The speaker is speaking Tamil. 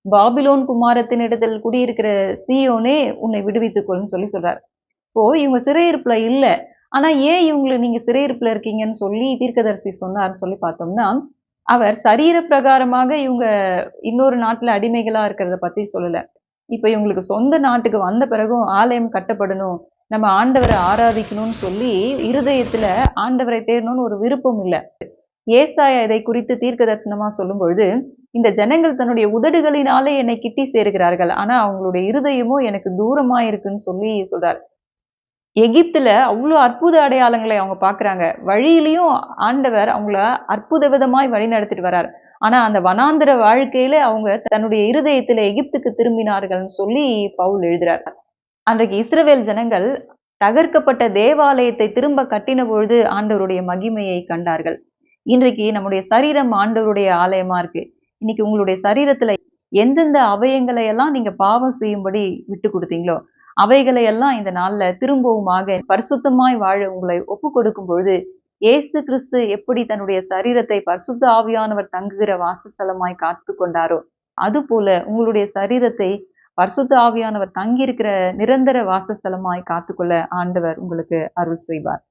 பாபிலோன் குமாரத்தினிடத்தில் குடியிருக்கிற சீயோனே உன்னை விடுவித்துக் கொள்ளுன்னு சொல்றார். இப்போ இவங்க சிறையிருப்புல இல்ல. ஆனா ஏன் இவங்கள நீங்க சிறையிருப்புல இருக்கீங்கன்னு சொல்லி தீர்க்கதரிசி சொன்னார்ன்னு சொல்லி பார்த்தோம்னா, அவர் சரீர பிரகாரமாக இவங்க இன்னொரு நாட்டுல அடிமைகளா இருக்கிறத பத்தி சொல்லல. இப்ப இவங்களுக்கு சொந்த நாட்டுக்கு வந்த பிறகும் ஆலயம் கட்டப்படணும். நம்ம ஆண்டவர ஆராதிக்கணும்னு சொல்லி இருதயத்துல ஆண்டவரை தேடணும்னு ஒரு விருப்பம் இல்ல. ஏசாயா இதை குறித்து தீர்க்க தரிசனமா சொல்லும்பொழுது, இந்த ஜனங்கள் தன்னுடைய உதடுகளினாலே என்னை கிட்டி சேருகிறார்கள். ஆனா அவங்களுடைய இருதயமோ எனக்கு தூரமா இருக்குன்னு சொல்லி சொல்றார். எகிப்துல அவ்ளோ அற்புத அடையாளங்களை அவங்க பார்க்குறாங்க. வழியிலயும் ஆண்டவர் அவங்கள அற்புத விதமாய் வழிநடத்திட்டு வரார். ஆனா அந்த வனாந்திர வாழ்க்கையில அவங்க தன்னுடைய இருதயத்தில எகிப்துக்கு திரும்பினார்கள்ன்னு சொல்லி பவுல் எழுதுறார். அன்றைக்கு இஸ்ரவேல் ஜனங்கள் தகர்க்கப்பட்ட தேவாலயத்தை திரும்ப கட்டின பொழுது ஆண்டவருடைய மகிமையை கண்டார்கள். இன்றைக்கு நம்முடைய சரீரம் ஆண்டவருடைய ஆலயமா இருக்கு. இன்னைக்கு உங்களுடைய சரீரத்துல எந்தெந்த அவயங்களை எல்லாம் நீங்க பாவம் செய்யும்படி விட்டு கொடுத்தீங்களோ, அவைகளை எல்லாம் இந்த நாள்ல திரும்பவுமாக பரிசுத்தமாய் வாழ உங்களை ஒப்புக் கொடுக்கும் பொழுது, இயேசு கிறிஸ்து எப்படி தன்னுடைய சரீரத்தை பரிசுத்த ஆவியானவர் தங்குகிற வாசஸ்தலமாய் காத்துக் கொண்டாரோ, அதுபோல உங்களுடைய சரீரத்தை பரிசுத்த ஆவியானவர் தங்கியிருக்கிற நிரந்தர வாசஸ்தலமாய் காத்துக்கொள்ள ஆண்டவர் உங்களுக்கு அருள் செய்வார்.